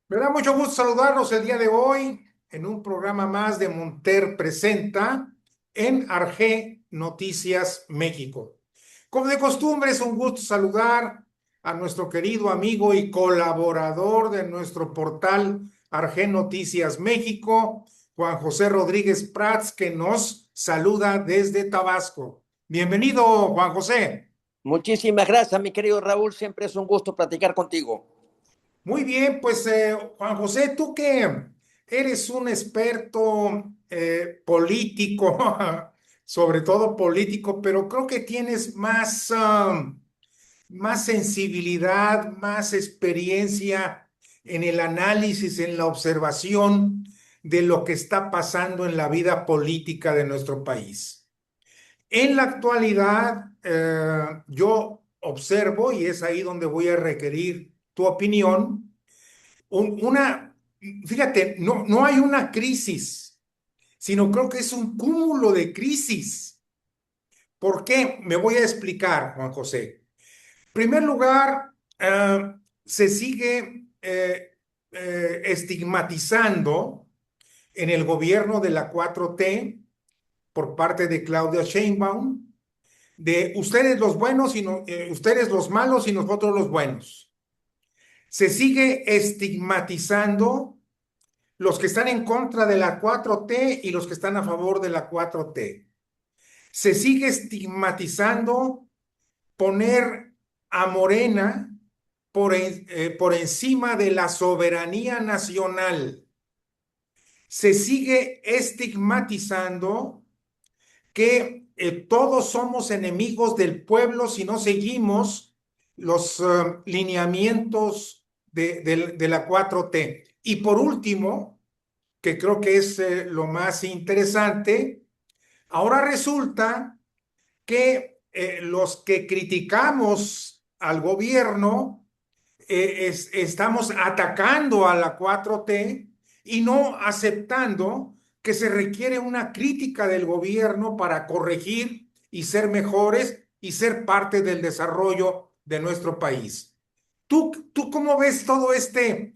Me da mucho gusto saludarlos el día de hoy en un programa más de Monter Presenta en Arge Noticias México. Como de costumbre, es un gusto saludar a nuestro querido amigo y colaborador de nuestro portal Arge Noticias México, Juan José Rodríguez Prats, que nos saluda desde Tabasco. Bienvenido, Juan José. Muchísimas gracias, mi querido Raúl. Siempre es un gusto platicar contigo. Muy bien, pues Juan José, tú que eres un experto político, sobre todo político, pero creo que tienes más sensibilidad, más experiencia en el análisis, en la observación de lo que está pasando en la vida política de nuestro país. En la actualidad, yo observo, y es ahí donde voy a requerir tu opinión, una, fíjate, no hay una crisis, sino creo que es un cúmulo de crisis. ¿Por qué? Me voy a explicar, Juan José. En primer lugar, se sigue estigmatizando en el gobierno de la 4T por parte de Claudia Sheinbaum, de ustedes los buenos y ustedes los malos y nosotros los buenos. Se sigue estigmatizando los que están en contra de la 4T y los que están a favor de la 4T. Se sigue estigmatizando poner a Morena por encima de la soberanía nacional. Se sigue estigmatizando que todos somos enemigos del pueblo si no seguimos los lineamientos de la 4T. Y por último, que creo que es lo más interesante, ahora resulta que los que criticamos al gobierno estamos atacando a la 4T y no aceptando que se requiere una crítica del gobierno para corregir y ser mejores y ser parte del desarrollo de nuestro país. ¿Tú cómo ves todo este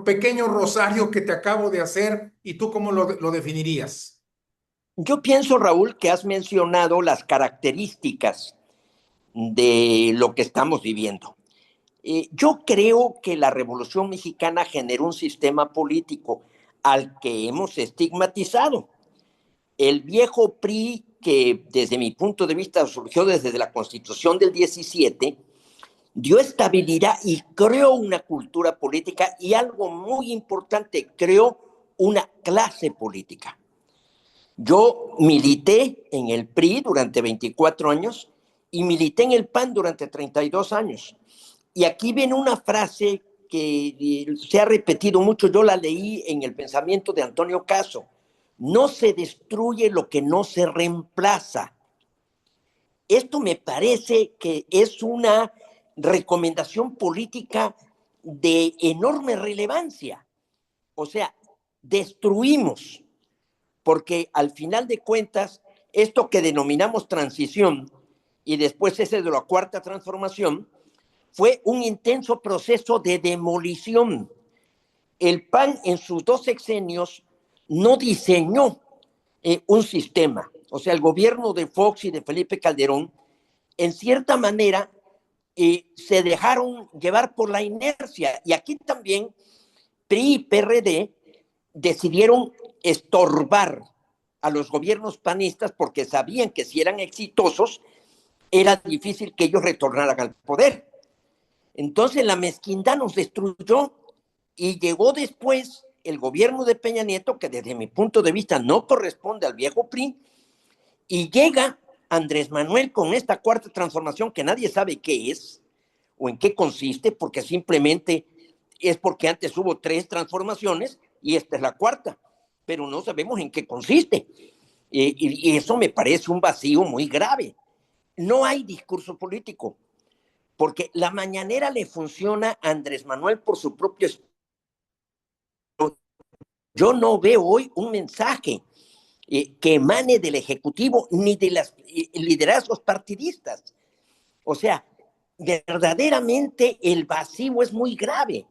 pequeño rosario que te acabo de hacer y tú cómo lo definirías? Yo pienso, Raúl, que has mencionado las características de lo que estamos viviendo. Yo creo que la Revolución Mexicana generó un sistema político al que hemos estigmatizado. El viejo PRI, que desde mi punto de vista surgió desde la Constitución del 17, dio estabilidad y creó una cultura política y algo muy importante, creó una clase política. Yo milité en el PRI durante 24 años y milité en el PAN durante 32 años. Y aquí viene una frase que se ha repetido mucho, yo la leí en el pensamiento de Antonio Caso: no se destruye lo que no se reemplaza. Esto me parece que es una recomendación política de enorme relevancia. O sea, destruimos, porque al final de cuentas, esto que denominamos transición y después ese de la cuarta transformación, fue un intenso proceso de demolición. El PAN en sus dos sexenios no diseñó un sistema. O sea, el gobierno de Fox y de Felipe Calderón, en cierta manera, se dejaron llevar por la inercia. Y aquí también PRI y PRD decidieron estorbar a los gobiernos panistas porque sabían que si eran exitosos, era difícil que ellos retornaran al poder. Entonces la mezquindad nos destruyó y llegó después el gobierno de Peña Nieto, que desde mi punto de vista no corresponde al viejo PRI, y llega Andrés Manuel con esta cuarta transformación que nadie sabe qué es o en qué consiste, porque simplemente es porque antes hubo tres transformaciones y esta es la cuarta, pero no sabemos en qué consiste. Y eso me parece un vacío muy grave. No hay discurso político, porque la mañanera le funciona a Andrés Manuel por su propio. Yo no veo hoy un mensaje que emane del Ejecutivo ni de los liderazgos partidistas. O sea, verdaderamente el vacío es muy grave.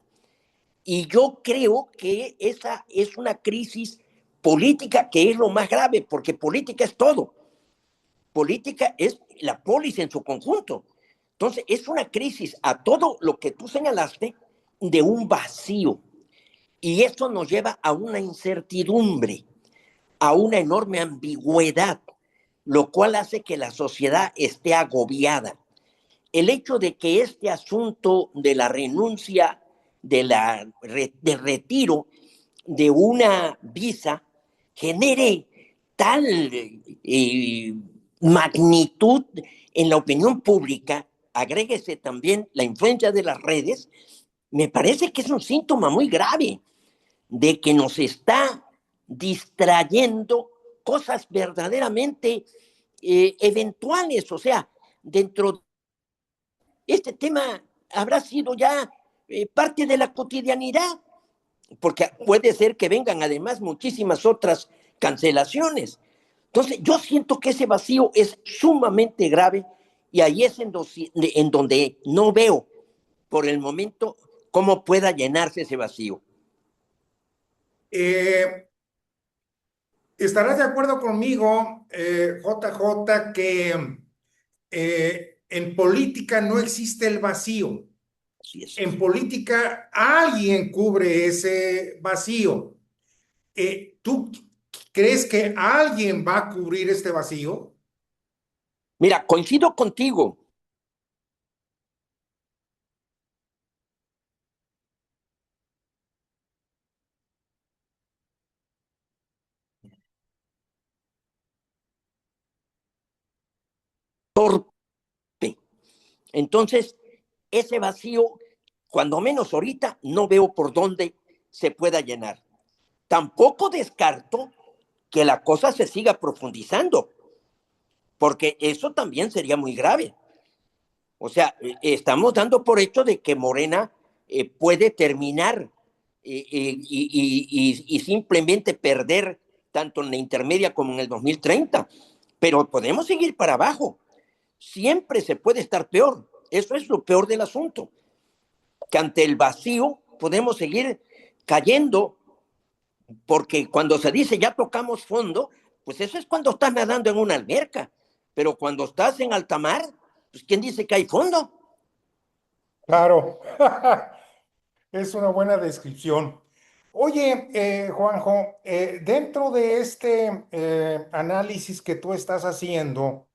Y yo creo que esa es una crisis política que es lo más grave, porque política es todo. Política es la polis en su conjunto. Entonces, es una crisis a todo lo que tú señalaste de un vacío. Y eso nos lleva a una incertidumbre, a una enorme ambigüedad, lo cual hace que la sociedad esté agobiada. El hecho de que este asunto de la renuncia, de retiro de una visa, genere tal magnitud en la opinión pública, agréguese también la influencia de las redes, me parece que es un síntoma muy grave de que nos está distrayendo cosas verdaderamente eventuales, o sea, dentro de este tema habrá sido ya parte de la cotidianidad, porque puede ser que vengan además muchísimas otras cancelaciones. Entonces, yo siento que ese vacío es sumamente grave y ahí es en donde no veo por el momento cómo pueda llenarse ese vacío. Eh, ¿Estarás de acuerdo conmigo, JJ, que en política no existe el vacío? Así es. En política alguien cubre ese vacío. ¿Tú crees que alguien va a cubrir este vacío? Mira, coincido contigo. Torpe. Entonces, ese vacío, cuando menos ahorita, no veo por dónde se pueda llenar. Tampoco descarto que la cosa se siga profundizando, porque eso también sería muy grave. O sea, estamos dando por hecho de que Morena puede terminar y simplemente perder tanto en la intermedia como en el 2030, pero podemos seguir para abajo. Siempre se puede estar peor. Eso es lo peor del asunto, que ante el vacío podemos seguir cayendo, porque cuando se dice ya tocamos fondo, pues eso es cuando estás nadando en una alberca, pero cuando estás en alta mar, pues ¿quién dice que hay fondo? Claro, es una buena descripción. Oye, Juanjo, dentro de este análisis que tú estás haciendo,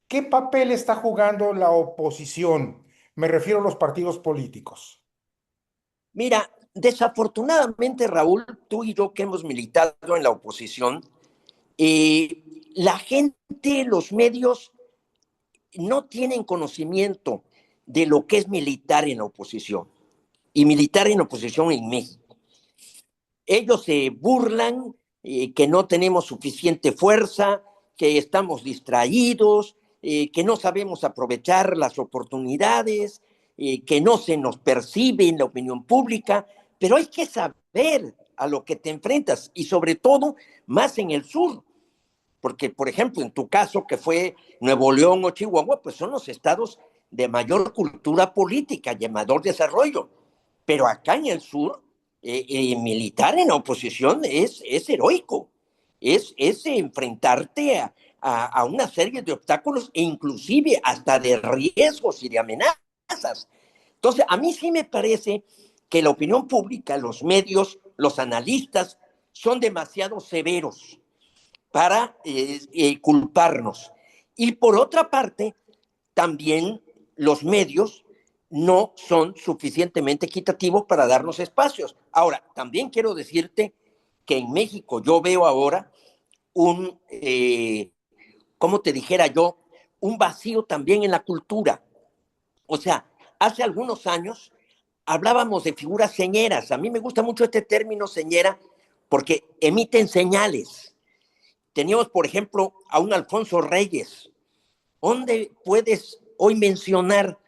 ¿qué papel está jugando la oposición? Me refiero a los partidos políticos. Mira, desafortunadamente, Raúl, tú y yo que hemos militado en la oposición, la gente, los medios no tienen conocimiento de lo que es militar en la oposición y militar en la oposición en México. Ellos se burlan que no tenemos suficiente fuerza, que estamos distraídos, que no sabemos aprovechar las oportunidades, que no se nos percibe en la opinión pública, pero hay que saber a lo que te enfrentas y sobre todo más en el sur, porque por ejemplo en tu caso que fue Nuevo León o Chihuahua, pues son los estados de mayor cultura política y mayor desarrollo, pero acá en el sur, militar en la oposición es heroico, es enfrentarte a una serie de obstáculos e inclusive hasta de riesgos y de amenazas. Entonces, a mí sí me parece que la opinión pública, los medios, los analistas son demasiado severos para culparnos. Y por otra parte, también los medios no son suficientemente equitativos para darnos espacios. Ahora, también quiero decirte que en México yo veo ahora un, como te dijera yo, un vacío también en la cultura. O sea, hace algunos años hablábamos de figuras señeras. A mí me gusta mucho este término señera porque emiten señales. Teníamos, por ejemplo, a un Alfonso Reyes. ¿Dónde puedes hoy mencionar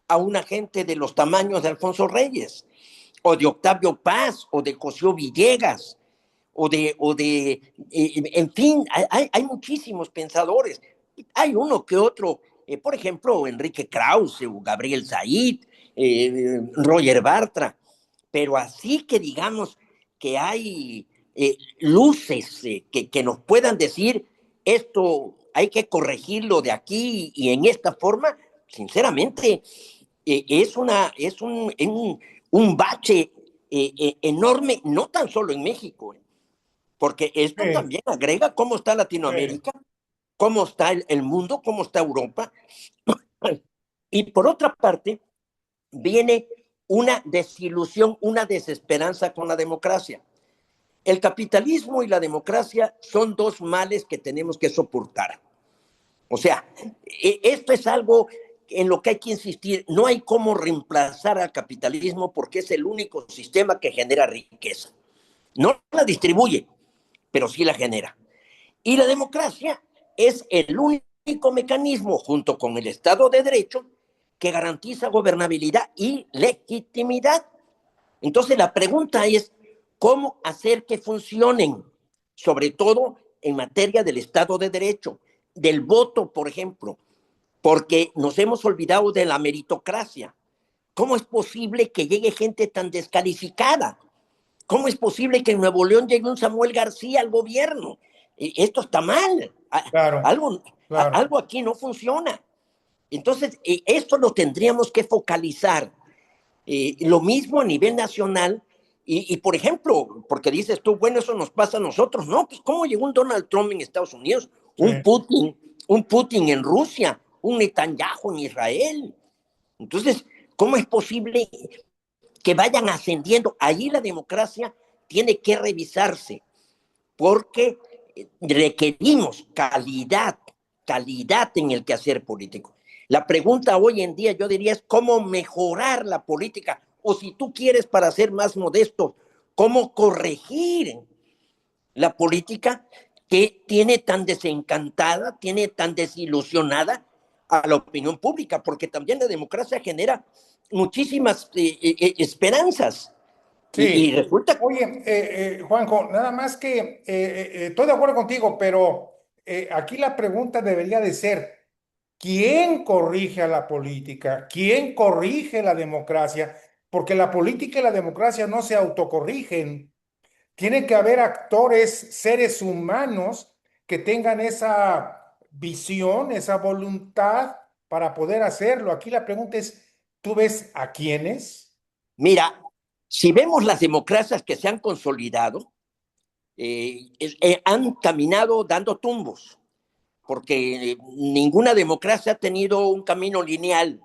a una gente de los tamaños de Alfonso Reyes? O de Octavio Paz, o de Cosío Villegas, en fin, hay muchísimos pensadores. Hay uno que otro, por ejemplo, Enrique Krause, o Gabriel Said, Roger Bartra, pero así que digamos que hay luces que nos puedan decir esto hay que corregirlo de aquí y en esta forma, sinceramente, es un bache enorme, no tan solo en México, porque esto Sí, también agrega cómo está sí, Latinoamérica, cómo está el mundo, cómo está Europa. Y por otra parte, viene una desilusión, una desesperanza con la democracia. El capitalismo y la democracia son dos males que tenemos que soportar. O sea, esto es algo en lo que hay que insistir. No hay cómo reemplazar al capitalismo porque es el único sistema que genera riqueza. No la distribuye, pero sí la genera. Y la democracia es el único mecanismo, junto con el Estado de Derecho, que garantiza gobernabilidad y legitimidad. Entonces la pregunta es, ¿cómo hacer que funcionen? Sobre todo en materia del Estado de Derecho, del voto, por ejemplo, porque nos hemos olvidado de la meritocracia. ¿Cómo es posible que llegue gente tan descalificada? ¿Cómo es posible que en Nuevo León llegue un Samuel García al gobierno? Esto está mal. claro, Algo, claro. algo aquí no funciona. Entonces, esto lo tendríamos que focalizar. Lo mismo a nivel nacional. Por ejemplo, porque dices tú, bueno, eso nos pasa a nosotros. No, pues ¿cómo llegó un Donald Trump en Estados Unidos? Sí. Un Putin en Rusia, un Netanyahu en Israel. Entonces, ¿cómo es posible que vayan ascendiendo? Allí la democracia tiene que revisarse porque requerimos calidad en el quehacer político. La pregunta hoy en día, yo diría, es cómo mejorar la política, o si tú quieres, para ser más modesto, cómo corregir la política que tiene tan desencantada, tiene tan desilusionada a la opinión pública, porque también la democracia genera muchísimas esperanzas. Y Sí. resulta, Oye, Juanjo, nada más que estoy de acuerdo contigo, pero aquí la pregunta debería de ser, ¿quién corrige a la política? ¿Quién corrige la democracia? Porque la política y la democracia no se autocorrigen. Tiene que haber actores, seres humanos que tengan esa visión, esa voluntad para poder hacerlo. Aquí la pregunta es, ¿tú ves a quiénes? mira, si vemos las democracias que se han consolidado, han caminado dando tumbos, porque ninguna democracia ha tenido un camino lineal.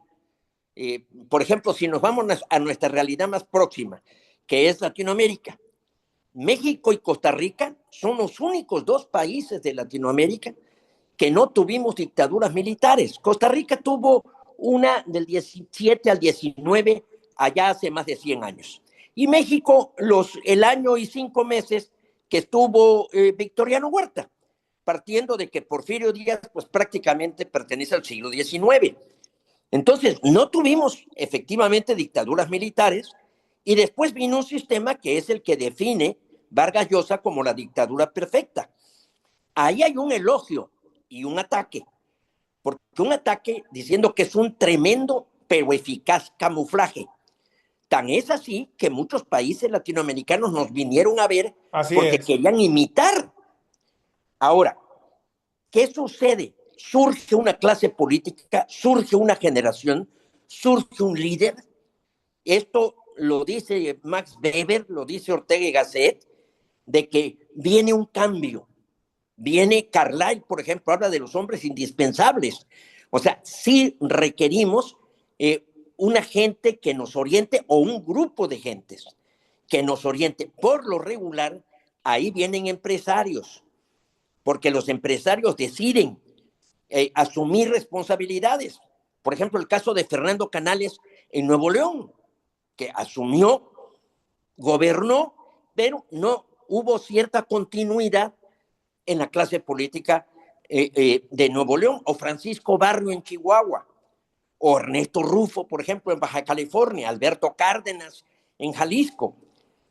Por ejemplo, si nos vamos a nuestra realidad más próxima, que es Latinoamérica, México y Costa Rica son los únicos dos países de Latinoamérica que no tuvimos dictaduras militares. Costa Rica tuvo una del 17 al 19, allá hace más de 100 años. Y México, el año y 5 meses que estuvo Victoriano Huerta, partiendo de que Porfirio Díaz pues prácticamente pertenece al siglo XIX. Entonces, no tuvimos efectivamente dictaduras militares y después vino un sistema que es el que define Vargas Llosa como la dictadura perfecta. Ahí hay un elogio y un ataque, porque un ataque diciendo que es un tremendo pero eficaz camuflaje. Tan es así que muchos países latinoamericanos nos vinieron a ver Así porque es. querían imitar. Ahora, ¿qué sucede? Surge una clase política, surge una generación, surge un líder. Esto lo dice Max Weber, lo dice Ortega y Gasset, de que viene un cambio. Viene Carlyle, por ejemplo, habla de los hombres indispensables. O sea, sí requerimos una gente que nos oriente o un grupo de gentes que nos oriente. Por lo regular, ahí vienen empresarios, porque los empresarios deciden asumir responsabilidades. Por ejemplo, el caso de Fernando Canales en Nuevo León, que asumió, gobernó, pero no hubo cierta continuidad en la clase política de Nuevo León, o Francisco Barrio en Chihuahua, o Ernesto Rufo, por ejemplo, en Baja California, Alberto Cárdenas en Jalisco.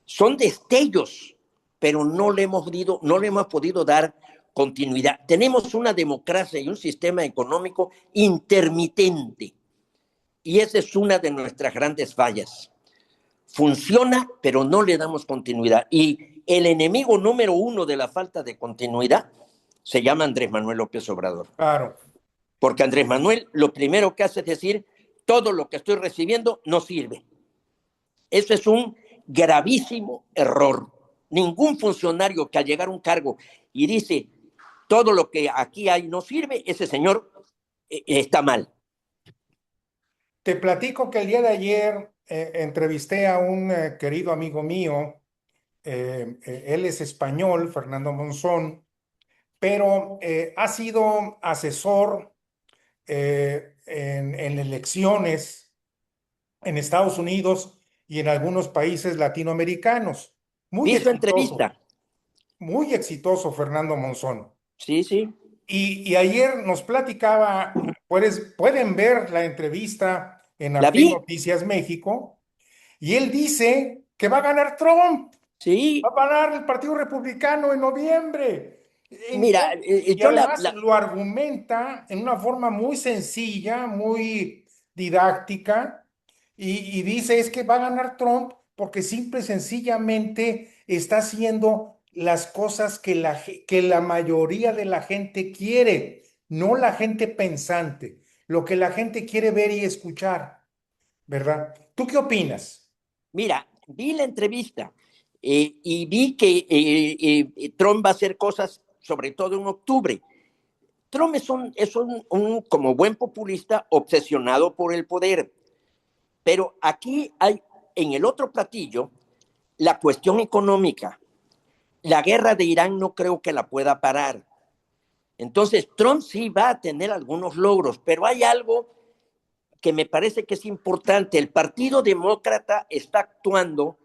Son destellos, pero no le hemos podido dar continuidad. Tenemos una democracia y un sistema económico intermitente, y esa es una de nuestras grandes fallas. funciona, pero no le damos continuidad. Y el enemigo número uno de la falta de continuidad se llama Andrés Manuel López Obrador. Claro. Porque Andrés Manuel lo primero que hace es decir, todo lo que estoy recibiendo no sirve. Eso es un gravísimo error. Ningún funcionario que al llegar a un cargo y dice, todo lo que aquí hay no sirve, ese señor está mal. Te platico que el día de ayer entrevisté a un querido amigo mío, él es español, Fernando Monzón, pero ha sido asesor en elecciones en Estados Unidos y en algunos países latinoamericanos. Muy Vi su exitoso, entrevista. muy exitoso Fernando Monzón. Sí, sí. Y ayer nos platicaba, pueden ver la entrevista en La Arte vi. Noticias México, y él dice que va a ganar Trump, va Sí. a ganar el Partido Republicano en noviembre. Mira, Y además lo argumenta en una forma muy sencilla, muy didáctica, y dice es que va a ganar Trump porque simple y sencillamente está haciendo las cosas que la mayoría de la gente quiere, no la gente pensante, lo que la gente quiere ver y escuchar, ¿verdad? ¿Tú qué opinas? mira, vi la entrevista y vi que Trump va a hacer cosas, sobre todo en octubre. Trump es un, como buen populista, obsesionado por el poder. Pero aquí hay, en el otro platillo, la cuestión económica. La guerra de Irán no creo que la pueda parar. Entonces, Trump sí va a tener algunos logros, pero hay algo que me parece que es importante. El Partido Demócrata está actuando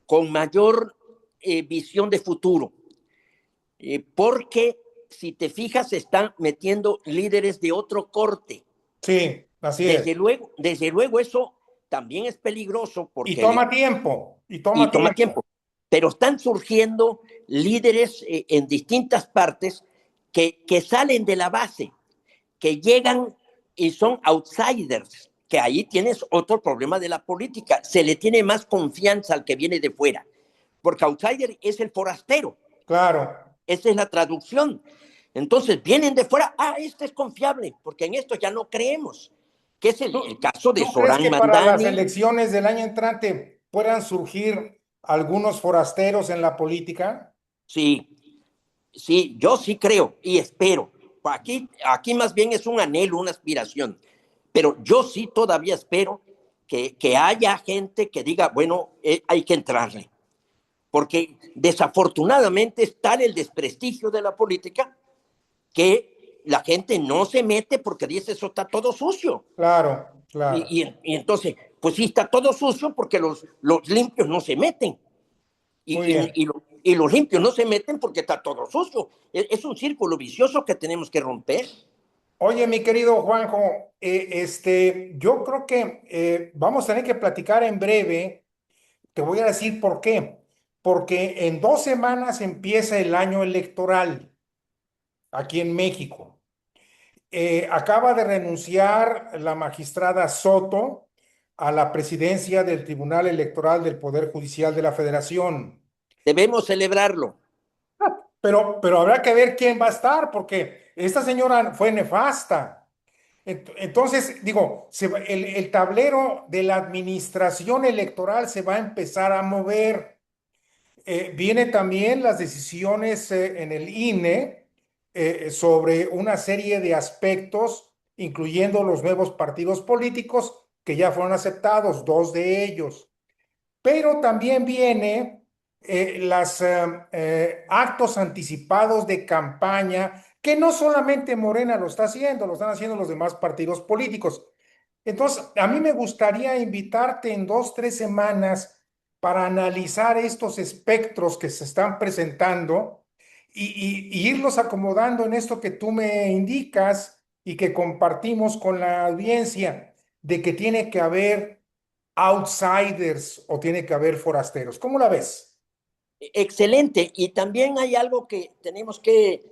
con mayor visión de futuro, porque si te fijas, se están metiendo líderes de otro corte. Sí, así es. Desde luego eso también es peligroso Y porque toma tiempo, y y toma toma tiempo. tiempo, pero están surgiendo líderes en distintas partes que salen de la base, que llegan y son outsiders, que ahí tienes otro problema de la política. Se le tiene más confianza al que viene de fuera, porque outsider es el forastero. Claro. Esa es la traducción. Entonces vienen de fuera, este es confiable, porque en esto ya no creemos, que es el ¿Tú, caso de tú crees Zoran que para las Mandani. elecciones del año entrante puedan surgir algunos forasteros en la política? Sí, sí, yo sí creo y espero. Aquí más bien es un anhelo, una aspiración, pero yo sí todavía espero que haya gente que diga, bueno, hay que entrarle, porque desafortunadamente es tal el desprestigio de la política que la gente no se mete porque dice eso está todo sucio. Claro, claro. Y entonces, pues sí está todo sucio porque los limpios no se meten. Muy Y, bien. y, y, y los limpios no se meten porque está todo sucio. Es un círculo vicioso que tenemos que romper. Oye, mi querido Juanjo, yo creo que vamos a tener que platicar en breve. Te voy a decir por qué. Porque en 2 semanas empieza el año electoral aquí en México. Acaba de renunciar la magistrada Soto a la presidencia del Tribunal Electoral del Poder Judicial de la Federación. Debemos celebrarlo. Pero habrá que ver quién va a estar, porque esta señora fue nefasta. Entonces, digo, el tablero de la administración electoral se va a empezar a mover. Viene también las decisiones en el INE sobre una serie de aspectos, incluyendo los nuevos partidos políticos que ya fueron aceptados, dos de ellos. Pero también viene los actos anticipados de campaña, que no solamente Morena lo está haciendo, lo están haciendo los demás partidos políticos. Entonces, a mí me gustaría invitarte en 2, 3 semanas para analizar estos espectros que se están presentando y irlos acomodando en esto que tú me indicas y que compartimos con la audiencia, de que tiene que haber outsiders o tiene que haber forasteros. ¿Cómo la ves? Excelente. Y también hay algo que tenemos que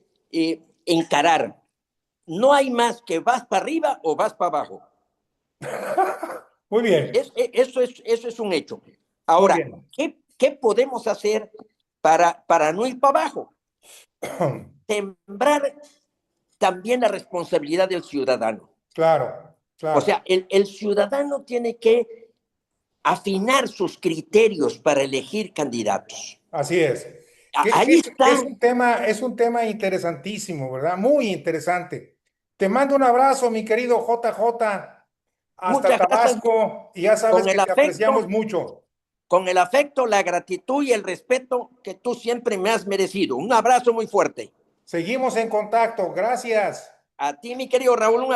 encarar. No hay más que vas para arriba o vas para abajo. Muy bien. Eso es un hecho. Muy Ahora, bien. ¿qué podemos hacer para no ir para abajo? Sembrar también la responsabilidad del ciudadano. Claro, O claro. sea, el ciudadano tiene que afinar sus criterios para elegir candidatos. Así es. Ahí está. Es un tema interesantísimo, ¿verdad? Muy interesante. Te mando un abrazo, mi querido JJ, hasta Muchas gracias. Tabasco, y ya sabes Con que el te apreciamos afecto, mucho. con el afecto, la gratitud y el respeto que tú siempre me has merecido. Un abrazo muy fuerte. Seguimos en contacto. Gracias. A ti, mi querido Raúl, un